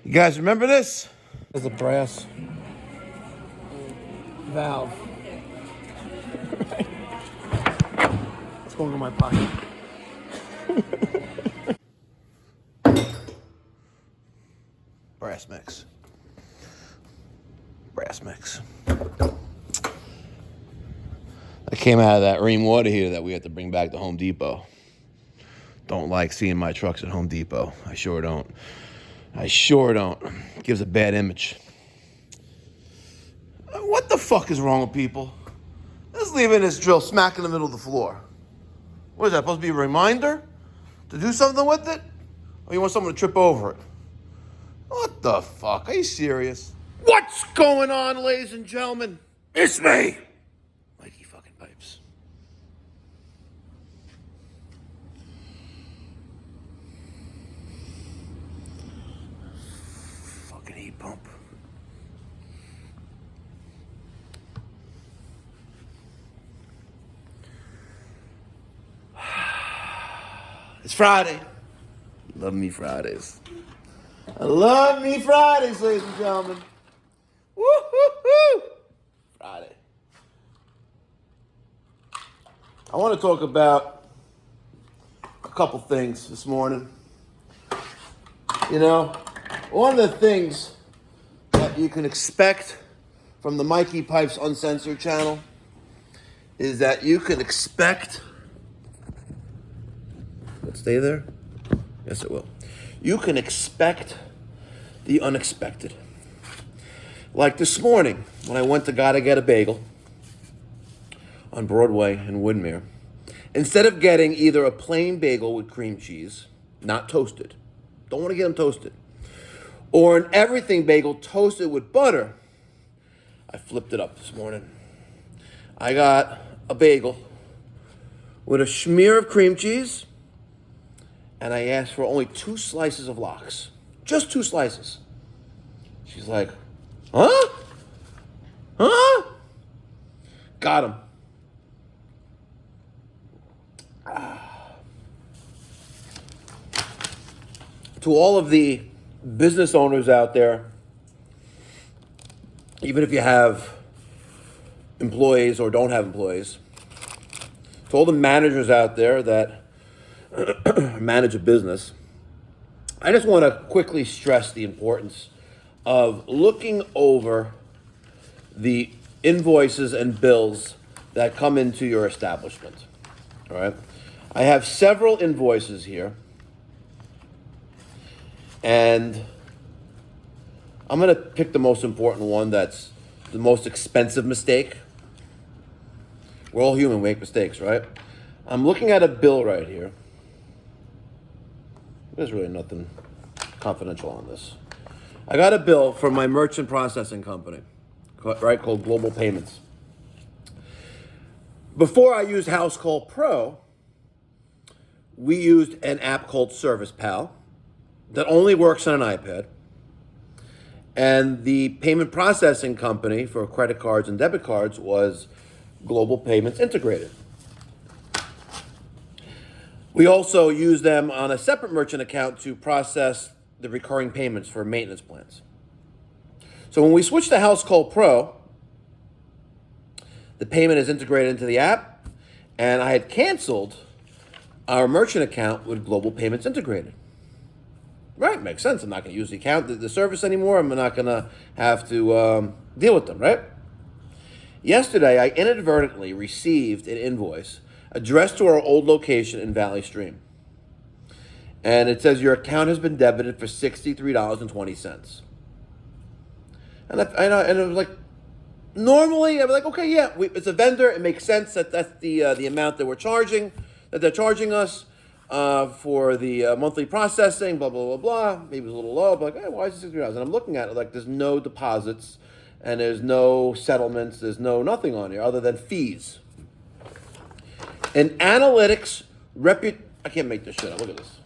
You guys remember this? There's a brass valve. It's going in my pocket. Brass mix. Brass mix. I came out of that rainwater heater that we had to bring back to Home Depot. Don't like seeing my trucks at Home Depot. I sure don't. Gives a bad image. What the fuck is wrong with people? Just leaving this drill smack in the middle of the floor. What is that, supposed to be a reminder to do something with it? Or you want someone to trip over it? What the fuck? Are you serious? What's going on, ladies and gentlemen? It's me, Mikey fucking Pipes. Fucking heat pump. It's Friday. Love me Fridays. I love me Fridays, ladies and gentlemen. Woo-hoo-hoo! Friday. I want to talk about a couple things this morning. You know, one of the things that you can expect from the Mikey Pipes Uncensored channel is that you can expect... Stay there? Yes, it will. You can expect the unexpected. Like this morning, when I went to Gotta Get a Bagel on Broadway in Woodmere, instead of getting either a plain bagel with cream cheese, not toasted, don't want to get them toasted, or an everything bagel toasted with butter, I flipped it up this morning. I got a bagel with a smear of cream cheese, and I asked for only 2 slices of lox. Just 2 slices. She's like, huh? Huh? Got him. To all of the business owners out there, even if you have employees or don't have employees, to all the managers out there that manage a business, I just want to quickly stress the importance of looking over the invoices and bills that come into your establishment. All right. I have several invoices here, and I'm going to pick the most important one that's the most expensive mistake. We're all human, we make mistakes, right? I'm looking at a bill right here. There's really nothing confidential on this. I got a bill from my merchant processing company, right, called Global Payments. Before I used House Call Pro, we used an app called Service Pal that only works on an iPad. And the payment processing company for credit cards and debit cards was Global Payments Integrated. We also use them on a separate merchant account to process the recurring payments for maintenance plans. So when we switch to House Call Pro, the payment is integrated into the app, and I had canceled our merchant account with Global Payments Integrated. Right, makes sense. I'm not going to use the account, the service anymore. I'm not going to have to deal with them, right? Yesterday, I inadvertently received an invoice addressed to our old location in Valley Stream. And it says your account has been debited for $63.20. And it was like, normally I'd be like, okay, yeah, it's a vendor. It makes sense that that's the amount that they're charging us for the monthly processing, blah, blah, blah, blah. Maybe it was a little low, but like, hey, why is it $63? And I'm looking at it like there's no deposits and there's no settlements. There's nothing on here other than fees. And analytics, I can't make this shit up. Look at this.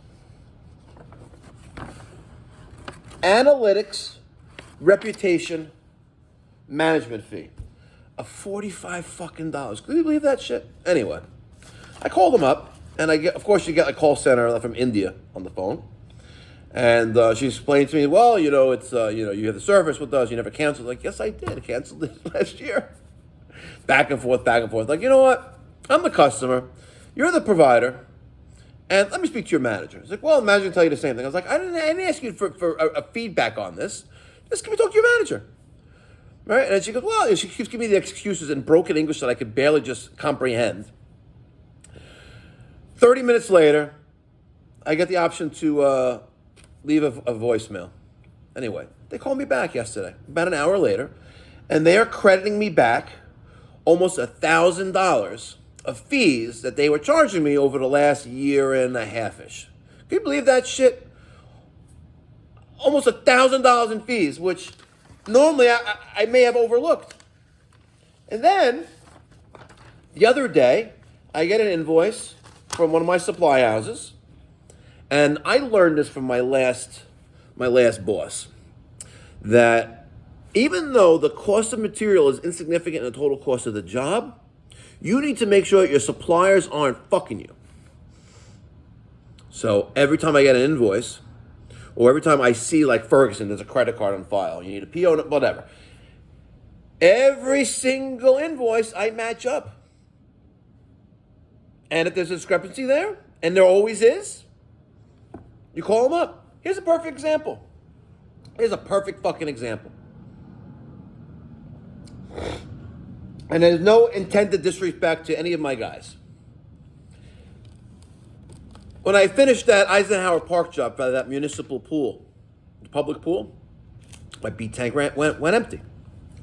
Analytics, reputation, management fee of $45 fucking dollars. Can you believe that shit? Anyway, I called them up, and you get a call center from India on the phone. And she explained to me, well, it's, you have the service with us. You never canceled. Like, yes, I did. I canceled it last year. Back and forth, back and forth. Like, you know what? I'm the customer. You're the provider. And let me speak to your manager. He's like, well, the manager can tell you the same thing. I was like, I didn't ask you for a feedback on this. Just can we talk to your manager? Right? And she goes, well, she keeps giving me the excuses in broken English that I could barely just comprehend. 30 minutes later, I get the option to leave a voicemail. Anyway, they called me back yesterday, about an hour later, and they are crediting me back almost $1,000 of fees that they were charging me over the last year and a half-ish. Can you believe that shit? Almost $1,000 in fees, which normally I may have overlooked. And then, the other day, I get an invoice from one of my supply houses, and I learned this from my last boss, that even though the cost of material is insignificant in the total cost of the job, you need to make sure that your suppliers aren't fucking you. So every time I get an invoice, or every time I see, like Ferguson, there's a credit card on file, you need a PO, whatever. Every single invoice I match up. And if there's a discrepancy there, and there always is, you call them up. Here's a perfect example. Here's a perfect fucking example. And there's no intent to disrespect to any of my guys. When I finished that Eisenhower Park job for that municipal pool, the public pool, my B tank went empty.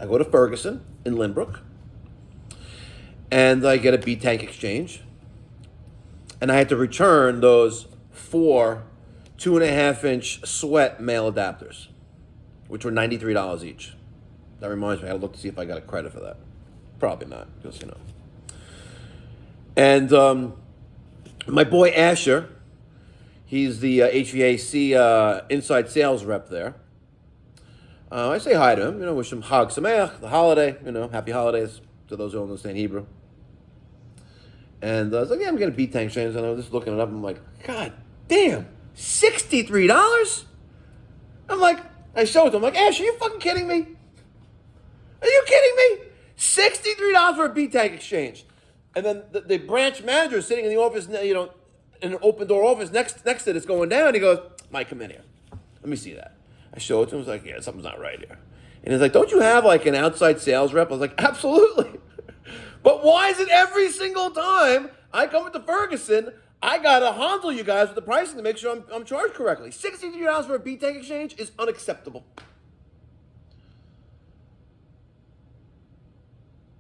I go to Ferguson in Lynbrook, and I get a B tank exchange, and I had to return those 4 2.5-inch sweat male adapters, which were $93 each. That reminds me, I gotta look to see if I got a credit for that. Probably not, because, And my boy Asher, he's the HVAC inside sales rep there. I say hi to him, wish him Chag Sameach, the holiday, happy holidays to those who don't understand Hebrew. And I was like, yeah, I'm getting B tank exchange, and I was just looking it up, and I'm like, God damn, $63? I'm like, I showed it to him, I'm like, Ash, are you fucking kidding me? Are you kidding me? $63 for a B tank exchange. And then the branch manager is sitting in the office, in an open door office next to this going down. He goes, Mike, come in here. Let me see that. I show it to him. I was like, yeah, something's not right here. And he's like, don't you have like an outside sales rep? I was like, absolutely. But why is it every single time I come into Ferguson, I got to handle you guys with the pricing to make sure I'm charged correctly? $63 for a B tank exchange is unacceptable.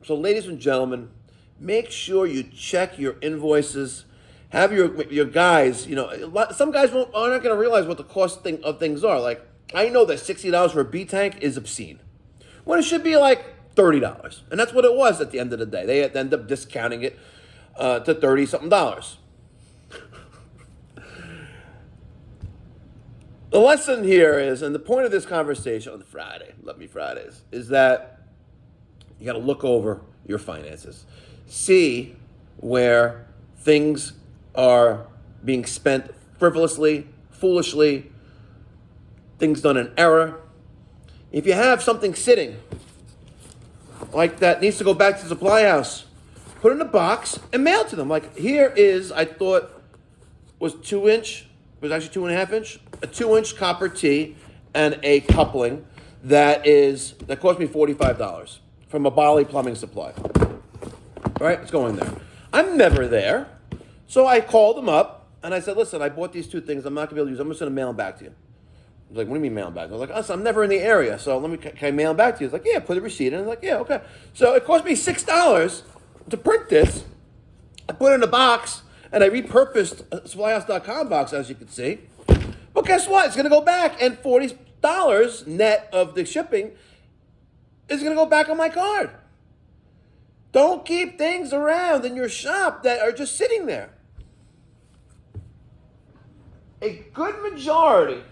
So ladies and gentlemen, make sure you check your invoices. Have your guys, some guys are not going to realize what the cost of things are. Like, I know that $60 for a B tank is obscene, when it should be like $30. And that's what it was at the end of the day. They had to end up discounting it to $30-something. The lesson here is, and the point of this conversation on Friday, Love Me Fridays, is that you got to look over your finances. See where things are being spent frivolously, foolishly, things done in error. If you have something sitting like that needs to go back to the supply house, put it in a box and mail it to them. Like, here is, I thought was 2-inch, it was actually 2.5-inch, a 2-inch copper tee and a coupling that cost me $45 from a Bali plumbing supply. All right, it's going there. I'm never there. So I called them up and I said, listen, I bought these 2 things. I'm not going to be able to use them. I'm just going to mail them back to you. I was like, what do you mean mail them back? I was like, I'm never in the area. So can I mail them back to you? He's like, yeah, put a receipt in. I was like, yeah, okay. So it cost me $6 to print this. I put it in a box and I repurposed a supplyhouse.com box, as you can see. But guess what? It's going to go back, and $40 net of the shipping is going to go back on my card. Don't keep things around in your shop that are just sitting there. A good majority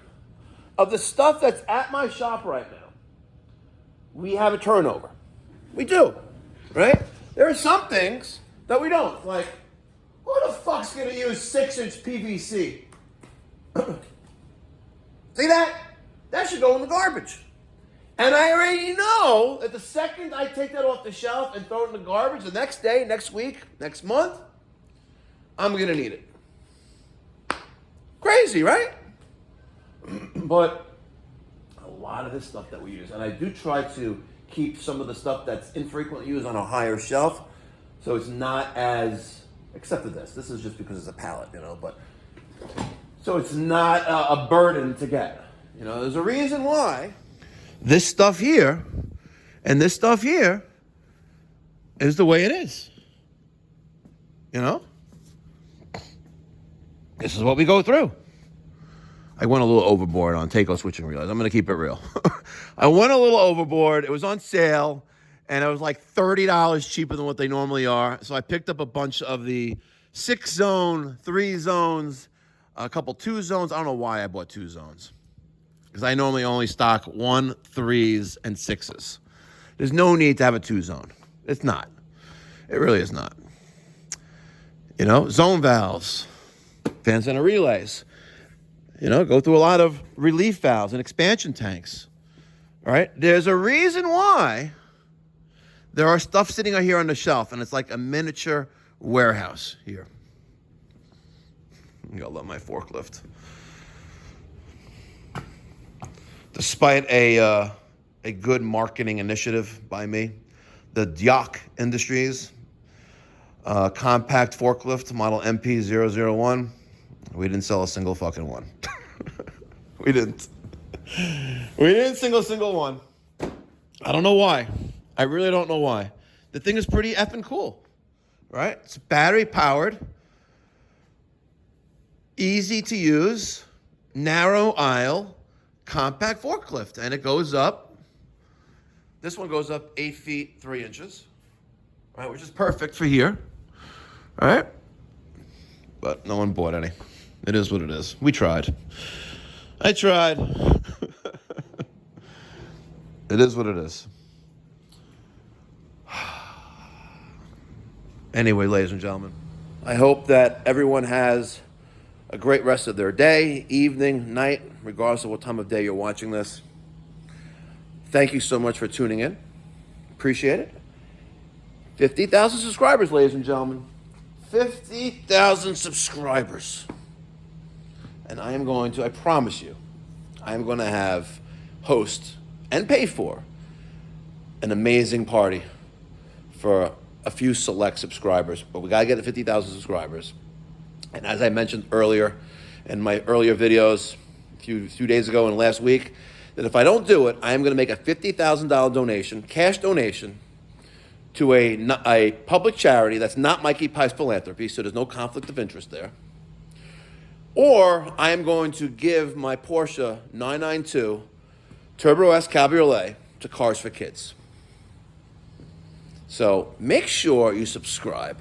of the stuff that's at my shop right now, we have a turnover. We do, right? There are some things that we don't. Like, who the fuck's going to use 6-inch PVC? See that? That should go in the garbage. And I already know that the second I take that off the shelf and throw it in the garbage, the next day, next week, next month, I'm going to need it. Crazy, right? But a lot of this stuff that we use, and I do try to keep some of the stuff that's infrequently used on a higher shelf, so it's not as, except for this. This is just because it's a pallet, but so it's not a burden to get. There's a reason why this stuff here and this stuff here is the way it is. This is what we go through. I went a little overboard on take-off switching relays. I'm going to keep it real. I went a little overboard. It was on sale, and it was like $30 cheaper than what they normally are. So I picked up a bunch of the 6-zone, 3 zones, a couple 2 zones. I don't know why I bought 2 zones, because I normally only stock 1, 3s, and 6s. There's no need to have a 2 zone. It's not. It really is not. Zone valves, fan center relays. Go through a lot of relief valves and expansion tanks. All right? There's a reason why there are stuff sitting here on the shelf, and it's like a miniature warehouse here. I love my forklift. Despite a good marketing initiative by me, the Dyak Industries compact forklift model MP001, we didn't sell a single fucking one. We didn't. We didn't single one. I don't know why. I really don't know why. The thing is pretty effing cool, right? It's battery powered, easy to use, narrow aisle, compact forklift, and it goes up. This one goes up 8 feet 3 inches, right? Which is perfect for here, all right? But no one bought any. It is what it is. We tried. I tried. It is what it is. Anyway, ladies and gentlemen, I hope that everyone has a great rest of their day, evening, night, regardless of what time of day you're watching this. Thank you so much for tuning in. Appreciate it. 50,000 subscribers, ladies and gentlemen. 50,000 subscribers. And I am going to, I promise you, I am going to host and pay for an amazing party for a few select subscribers. But we got to get to 50,000 subscribers. And as I mentioned earlier in my earlier videos, a few days ago and last week, that if I don't do it, I am going to make a $50,000 donation, cash donation, to a public charity that's not Mikey Pies Philanthropy, so there's no conflict of interest there. Or I am going to give my Porsche 992 Turbo S Cabriolet to Cars for Kids. So make sure you subscribe.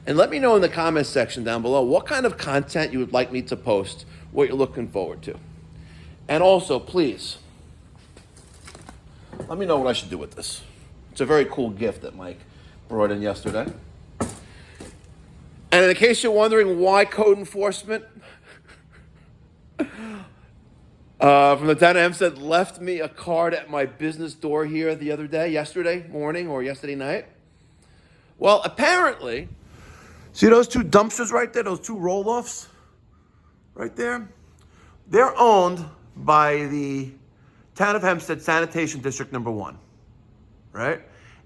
And let me know in the comments section down below what kind of content you would like me to post, what you're looking forward to. And also, please, let me know what I should do with this. It's a very cool gift that Mike brought in yesterday. And in case you're wondering why code enforcement from the town of Hempstead left me a card at my business door here yesterday morning or yesterday night. Well, apparently, see those 2 dumpsters right there, those 2 roll-offs right there? They're owned by the town of Hempstead Sanitation District number 1, right?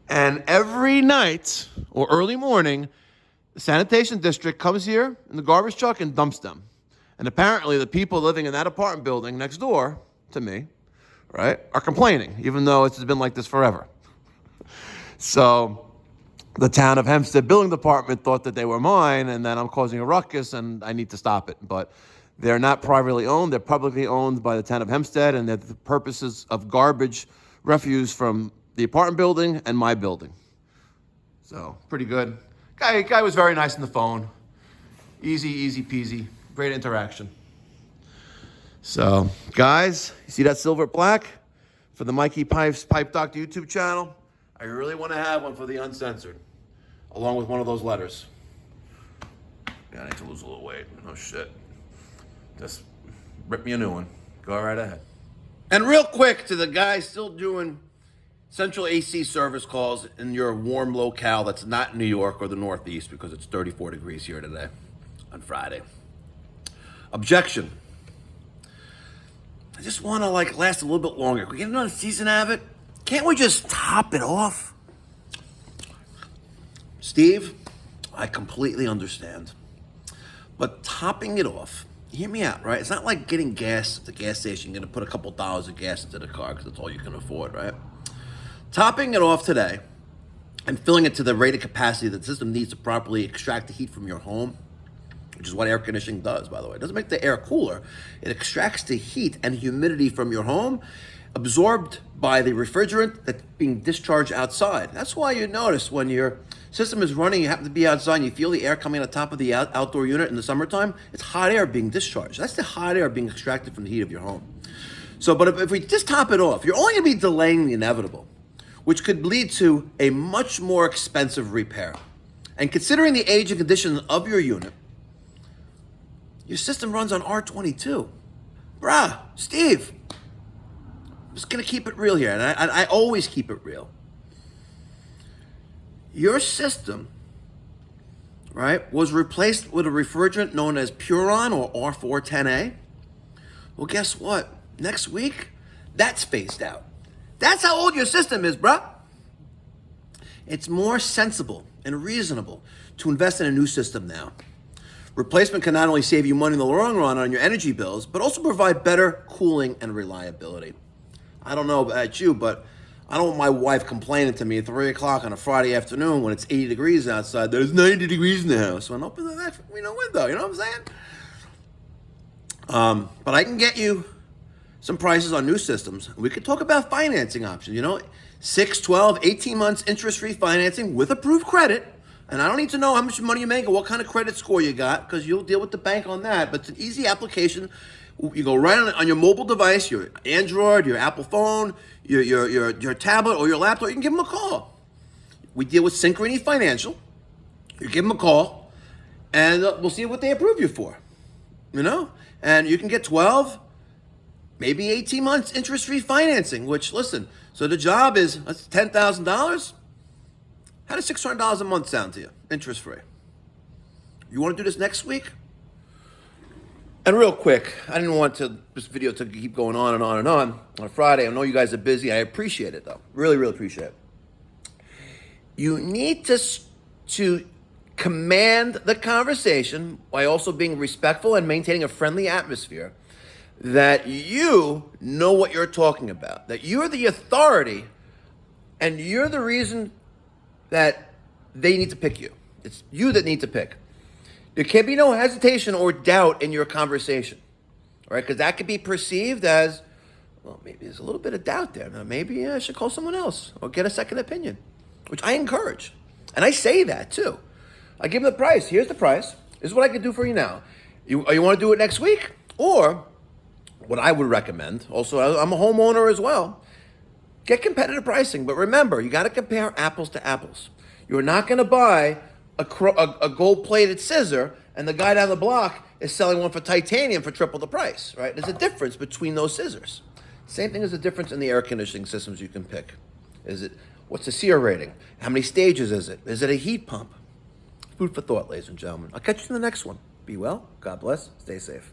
And every night or early morning, the sanitation district comes here in the garbage truck and dumps them. And apparently the people living in that apartment building next door to me, right, are complaining, even though it's been like this forever. So the town of Hempstead Building Department thought that they were mine and that I'm causing a ruckus and I need to stop it. But they're not privately owned. They're publicly owned by the town of Hempstead, and they're the purposes of garbage refuse from the apartment building and my building. So pretty good. Guy was very nice on the phone. Easy peasy. Great interaction. So, guys, you see that silver plaque for the Mikey Pipe Doctor YouTube channel? I really want to have one for the Uncensored, along with one of those letters. Yeah, I need to lose a little weight. No shit. Just rip me a new one. Go right ahead. And real quick to the guys still doing central AC service calls in your warm locale that's not New York or the Northeast because it's 34 degrees here today on Friday. Objection. I just want to last a little bit longer. Can we get another season out of it? Can't we just top it off? Steve, I completely understand. But topping it off, hear me out, right? It's not like getting gas at the gas station. You're going to put a couple dollars of gas into the car because that's all you can afford, right? Topping it off today and filling it to the rated capacity that the system needs to properly extract the heat from your home, which is what air conditioning does, by the way. It doesn't make the air cooler. It extracts the heat and humidity from your home, absorbed by the refrigerant that's being discharged outside. That's why you notice when your system is running, you happen to be outside, and you feel the air coming on the top of the outdoor unit in the summertime, it's hot air being discharged. That's the hot air being extracted from the heat of your home. So, but if we just top it off, you're only gonna be delaying the inevitable, which could lead to a much more expensive repair. And considering the age and condition of your unit, your system runs on R22. Bruh, Steve, I'm just gonna keep it real here, and I always keep it real. Your system, right, was replaced with a refrigerant known as Puron or R410A. Well, guess what? Next week, that's phased out. That's how old your system is, bruh. It's more sensible and reasonable to invest in a new system now. Replacement can not only save you money in the long run on your energy bills, but also provide better cooling and reliability. I don't know about you, but I don't want my wife complaining to me at 3 o'clock on a Friday afternoon when it's 80 degrees outside. There's 90 degrees in the house. When I open that window, you know what I'm saying? But I can get you some prices on new systems. We could talk about financing options, 6, 12, 18 months interest-free financing with approved credit. And I don't need to know how much money you make or what kind of credit score you got because you'll deal with the bank on that. But it's an easy application. You go right on your mobile device, your Android, your Apple phone, your tablet, or your laptop. You can give them a call. We deal with Synchrony Financial. You give them a call, and we'll see what they approve you for. And you can get 12, maybe 18 months interest-free financing. Which, listen, so the job is that's $10,000. How does $600 a month sound to you, interest-free? You want to do this next week? And real quick, I didn't want this video to keep going on and on and on a Friday. I know you guys are busy. I appreciate it, though. Really, really appreciate it. You need to command the conversation by also being respectful and maintaining a friendly atmosphere that you know what you're talking about, that you're the authority and you're the reason that they need to pick you. It's you that need to pick. There can't be no hesitation or doubt in your conversation, right? Because that could be perceived as, well, maybe there's a little bit of doubt there. Now, maybe I should call someone else or get a second opinion, which I encourage. And I say that too. I give them the price. Here's the price. This is what I can do for you now. You want to do it next week? Or what I would recommend, also, I'm a homeowner as well, get competitive pricing. But remember, you got to compare apples to apples. You're not going to buy a gold-plated scissor and the guy down the block is selling one for titanium for triple the price, right? There's a difference between those scissors. Same thing as the difference in the air conditioning systems you can pick. What's the SEER rating? How many stages is it? Is it a heat pump? Food for thought, ladies and gentlemen. I'll catch you in the next one. Be well. God bless. Stay safe.